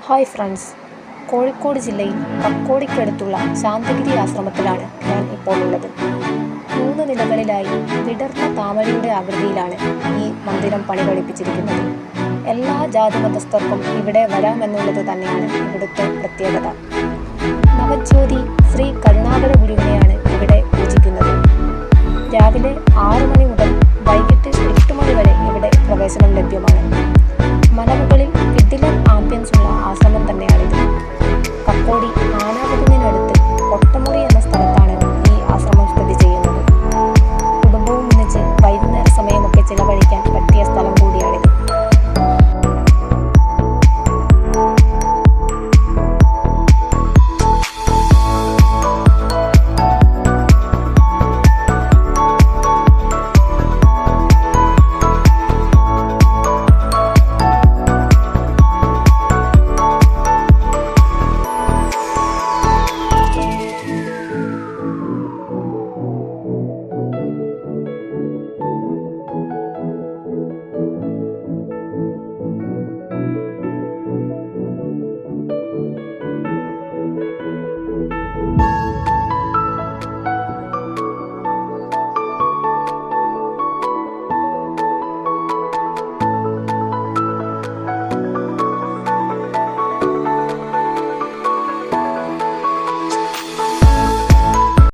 Hi friends, Kozhikode ജില്ലയിൽ കക്കോടിക്കടുത്തുള്ള ശാന്തഗിരി ആശ്രമത്തിലാണ് ഞാൻ ഇപ്പോൾ ഉള്ളത്. 3 നിലകളിലായി വിടർന്ന താമരയുടെ ആകൃതിയിലാണ് ഈ മന്ദിരം പണികഴിപ്പിച്ചിരിക്കുന്നത്. എല്ലാ ജാതി മതസ്ഥർക്കും ഇവിടെ വരാമെന്നുള്ളത് തന്നെയാണ് ഇവിടുത്തെ പ്രത്യേകത. നവജ്യോതി ശ്രീ കരുണാകര ഗുരുവിനെയാണ് ഇവിടെ പൂജിക്കുന്നത്. രാവിലെ 6 മണി മുതൽ വൈകിട്ട് 8 മണി വരെ ഇവിടെ പ്രവേശനം ലഭ്യമാണ്. മലമുകളിൽ കിടിലൻ